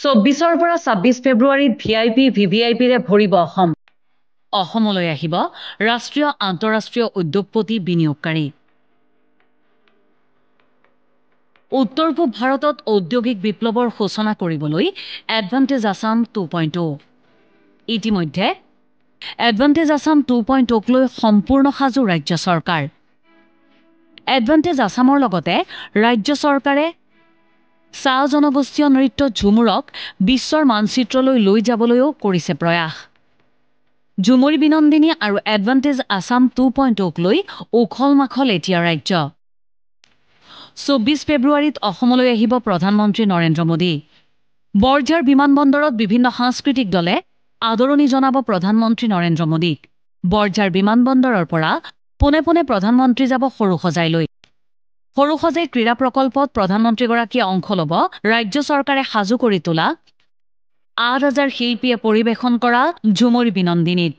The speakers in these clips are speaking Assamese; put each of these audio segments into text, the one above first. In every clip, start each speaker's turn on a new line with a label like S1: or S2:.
S1: 24 পৰা 26 ফেব্ৰুৱাৰীত ভিআইপি ভিভিআইপিৰে ভৰিব অসম। অসমলৈ আহিব ৰাষ্ট্ৰীয় আন্তঃৰাষ্ট্ৰীয় উদ্যোগপতি বিনিয়োগকাৰী। উত্তৰ পূব ভাৰতত ঔদ্যোগিক বিপ্লৱৰ সূচনা কৰিবলৈ এডভান্টেজ আছাম 2.0। ইতিমধ্যে এডভান্টেজ আছাম 2.0ক লৈ সম্পূৰ্ণ সাজু ৰাজ্য চৰকাৰ। এডভান্টেজ আছামৰ লগতে ৰাজ্য চৰকাৰে চাহ জনগোষ্ঠীয় নৃত্য ঝুমুৰক বিশ্বৰ মানচিত্ৰলৈ লৈ যাবলৈও কৰিছে প্ৰয়াস। ঝুমুৰি বিনন্দিনী আৰু এডভান্টেজ আছাম 2.0ক লৈ উখল মাখল এতিয়া ৰাজ্য। 24 ফেব্ৰুৱাৰীত অসমলৈ আহিব প্ৰধানমন্ত্ৰী নৰেন্দ্ৰ মোদী। বৰঝাৰ বিমানবন্দৰত বিভিন্ন সাংস্কৃতিক দলে আদৰণি জনাব প্ৰধানমন্ত্ৰী নৰেন্দ্ৰ মোদীক। বৰঝাৰ বিমানবন্দৰৰ পৰা পোনে পোনে প্ৰধানমন্ত্ৰী যাব সৰুসজাইলৈ। সৰুসজাই ক্ৰীড়া প্ৰকল্পত প্ৰধানমন্ত্ৰীগৰাকীয়ে অংশ ল'ব ৰাজ্য চৰকাৰে সাজু কৰি তোলা ৮,০০০ শিল্পীয়ে পৰিৱেশন কৰা ঝুমুৰি বিনন্দিনীত।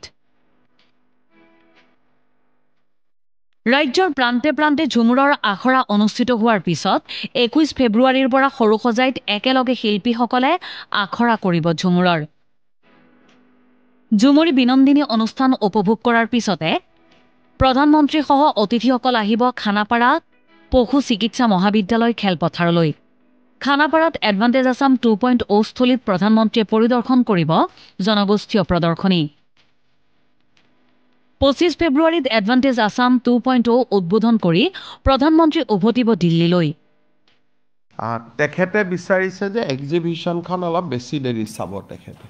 S1: ৰাজ্যৰ প্ৰান্তে প্ৰান্তে ঝুমুৰৰ আখৰা অনুষ্ঠিত হোৱাৰ পিছত 21 ফেব্ৰুৱাৰীৰ পৰা সৰুসজাইত একেলগে শিল্পীসকলে আখৰা কৰিব ঝুমুৰৰ। ঝুমুৰি বিনন্দিনী অনুষ্ঠান উপভোগ কৰাৰ পিছতে প্ৰধানমন্ত্ৰীসহ অতিথিসকল আহিব খানাপাৰা পশু চিকিৎসা মহাবিদ্যালয় খেলপথাৰলৈ। খানাপাৰাত এডভান্টেজ আছাম 2.0 স্থলীত প্ৰধানমন্ত্ৰীয়ে পৰিদৰ্শন কৰিব জনগোষ্ঠীয় প্ৰদৰ্শনী। 25 ফেব্ৰুৱাৰীত এডভান্টেজ আছাম 2.0 উদ্বোধন কৰি প্ৰধানমন্ত্ৰী উভতিব দিল্লীলৈ।
S2: তেখেতে বিচাৰিছে যে এক্সিবিশ্যনখন অলপ বেছি দেৰি চাব তেখেতে।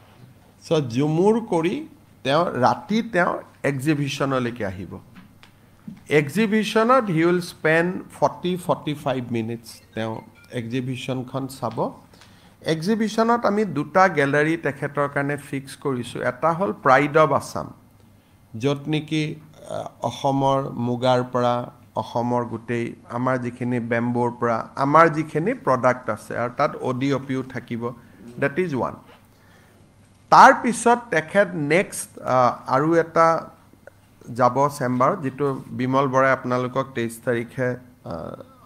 S2: ঝুমুৰ কৰি ৰাতি তেওঁ এক্সিবিশ্যনলৈকে আহিব। এক্সিবিশ্যনত হি উইল স্পেণ্ড 40-45 মিনিটছ তেওঁ এক্সিবিশ্যনখন চাব। এক্সিবিশ্যনত আমি দুটা গেলাৰী তেখেতৰ কাৰণে ফিক্স কৰিছোঁ। এটা হ'ল প্ৰাইড অৱ আছাম, য'ত নেকি অসমৰ মুগাৰ পৰা অসমৰ গোটেই আমাৰ যিখিনি বেম্ব'ৰ পৰা আমাৰ যিখিনি প্ৰডাক্ট আছে আৰু তাত ODOPও থাকিব। Date is one. তাৰপিছত তেখেত নেক্সট আৰু এটা যাব চেম্বাৰত, যিটো বিমল বৰাই আপোনালোকক 23 তাৰিখে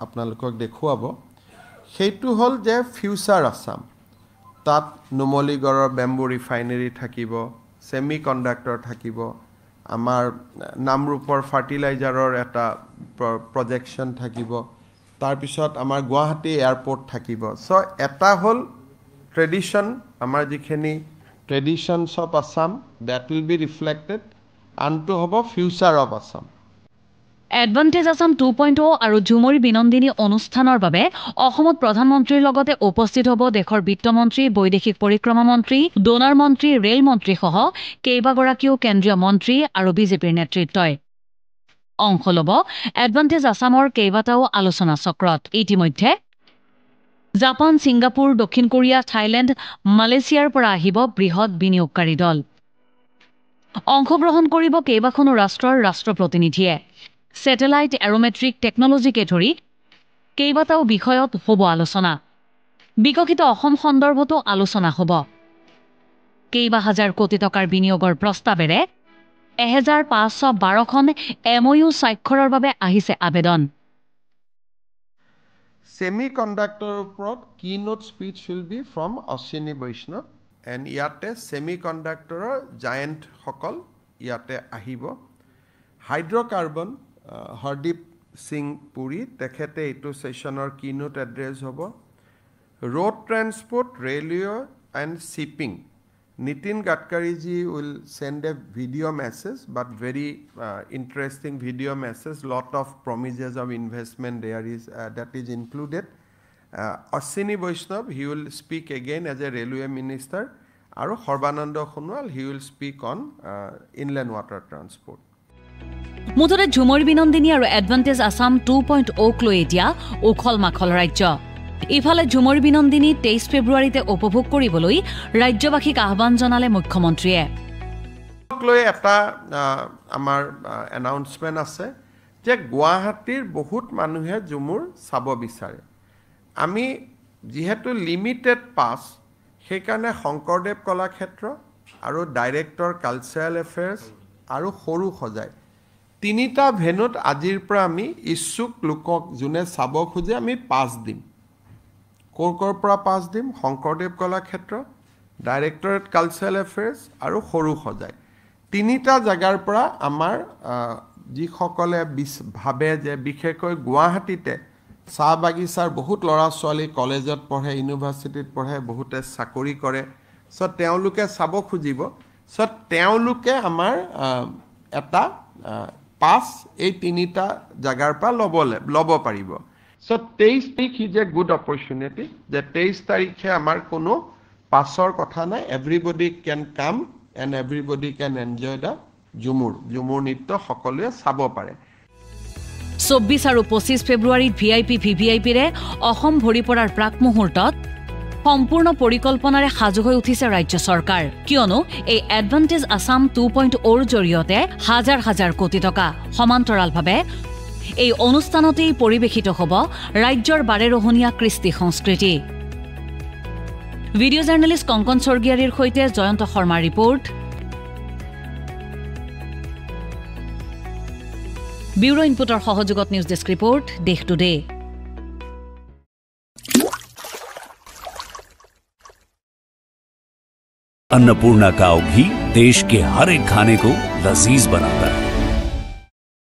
S2: আপোনালোকক দেখুৱাব। সেইটো হ'ল যে ফিউচাৰ আছাম। তাত নুমলীগড়ৰ বেম্বু ৰিফাইনেৰী থাকিব, ছেমি কণ্ডাক্টৰ থাকিব, আমাৰ নামৰূপৰ ফাৰ্টিলাইজাৰৰ এটা প্ৰজেকশ্যন থাকিব, তাৰপিছত আমাৰ গুৱাহাটী এয়াৰপৰ্ট থাকিব। এটা হ'ল ট্ৰেডিশ্যন, আমাৰ যিখিনি traditions of Assam that will be reflected, আনটো হ'ব future of Assam.
S1: Advantage Assam 2.0 আৰু ঝুমুৰি বিনন্দিনী অনুষ্ঠানৰ বাবে অসমত প্ৰধানমন্ত্ৰীৰ লগতে উপস্থিত হ'ব দেশৰ বিত্তমন্ত্ৰী, বৈদেশিক পৰিক্ৰমা মন্ত্ৰী, ডোনাৰ মন্ত্ৰী, ৰেল মন্ত্ৰীসহ কেইবাগৰাকীও কেন্দ্ৰীয় মন্ত্ৰী আৰু বিজেপিৰ নেতৃত্বই। অংশ ল'ব এডভান্টেজ আছামৰ কেইবাটাও আলোচনা চক্ৰত। ইতিমধ্যে জাপান, ছিংগাপুৰ, দক্ষিণ কোৰিয়া, থাইলেণ্ড, মালয়েছিয়াৰ পৰা আহিব বৃহৎ বিনিয়োগকাৰী দল। অংশগ্ৰহণ কৰিব কেইবাখনো ৰাষ্ট্ৰৰ ৰাষ্ট্ৰ প্ৰতিনিধিয়ে। ছেটেলাইট, এৰোমেট্ৰিক টেকনলজিকে ধৰি কেইবাটাও বিষয়ত হ'ব আলোচনা। বিকশিত অসম সন্দৰ্ভতো আলোচনা হ'ব। কেইবা হাজাৰ কোটি টকাৰ বিনিয়োগৰ প্ৰস্তাৱেৰে 1512খন MOU স্বাক্ষৰৰ বাবে আহিছে আবেদন।
S2: ছেমি কণ্ডাক্টৰৰ ওপৰত keynote speech will be from Ashwini বৈষ্ণৱ। এণ্ড ইয়াতে ছেমি কণ্ডাক্টৰৰ জায়েণ্টসকল ইয়াতে আহিব। হাইড্ৰ'কাৰ্বন হৰদীপ সিং পুৰী তেখেতে এইটো ছেশ্যনৰ কিনোট এড্ৰেছ হ'ব। Road transport, railway and shipping, Nitin Gadkari ji will send a video message, but very interesting video message. Lot of promises of investment there is that is included. Ashwini Vaishnav, he will speak again as a railway minister. Aru Sarbananda Sonowal, he will speak on inland water transport.
S1: মুঠতে ঝুমুৰি বিনন্দিনী আৰু এডভান্টেজ আছাম 2.0ক লৈ এতিয়া উখল মাখল ৰাজ্য। ইফালে ঝুমুৰি বিনন্দিনী 23 ফেব্ৰুৱাৰীতে উপভোগ কৰিবলৈ ৰাজ্যবাসীক আহ্বান জনালে মুখ্যমন্ত্ৰীয়ে।
S2: লৈ এটা আমাৰ এনাউন্সমেণ্ট আছে যে গুৱাহাটীৰ বহুত মানুহে ঝুমুৰ চাব বিচাৰে। আমি যিহেতু লিমিটেড পাছ, সেইকাৰণে শংকৰদেৱ কলাক্ষেত্ৰ আৰু ডাইৰেক্টৰ কালচাৰেল এফেয়াৰ্ছ আৰু সৰুসজাই তিনিটা ভেনুত আজিৰ পৰা আমি ইচ্ছুক লোকক যোনে চাব খোজে আমি পাছ দিম। ক'ৰ পৰা পাছ দিম Sankardev Kalakshetra directorate cultural affairs আৰু সৰু সজাই তিনিটা জেগাৰ পৰা আমাৰ যিসকলে ভাবে যে বিশেষকৈ গুৱাহাটীতে চাহ বাগিচাৰ বহুত ল'ৰা ছোৱালী কলেজত পঢ়ে ইউনিভাৰ্চিটিত পঢ়ে বহুতে চাকৰি কৰে চ' তেওঁলোকে চাব খুজিব চ' তেওঁলোকে আমাৰ এটা পাছ এই তিনিটা জেগাৰ পৰা ল'ব পাৰিব চ' 23 তাৰিখ ইজ এ গুড অপৰচুনিটি যে 23 তাৰিখে আমাৰ কোনো পাছৰ কথা নাই everybody can come and everybody can enjoy the Jhumur নৃত্য সকলোৱে চাব পাৰে
S1: 24 আৰু 25 ফেব্ৰুৱাৰীত ভিআইপি ভিভিআইপিৰে অসম ভৰি পৰাৰ প্ৰাক মুহূৰ্তত সম্পূৰ্ণ পৰিকল্পনাৰে সাজু হৈ উঠিছে ৰাজ্য চৰকাৰ কিয়নো এই এডভান্টেজ আসাম 2.0 জৰিয়তে হাজাৰ হাজাৰ কোটি টকা সমান্তৰালভাৱে এই অনুষ্ঠানতেই পৰিৱেশিত হ'ব ৰাজ্যৰ বাৰেৰহণীয়া কৃষ্টি সংস্কৃতি ভিডিঅ' জাৰ্নেলিষ্ট কংকন স্বৰ্গীয়াৰীৰ সৈতে জয়ন্ত শৰ্মাৰ ৰিপৰ্ট ব্যুৰো ইনপুটৰ সহযোগত নিউজ ডেস্ক ৰিপৰ্ট দেশ টুডে
S3: अन्नपूर्णा काव घी देश के हर एक खाने को लजीज बनाता है।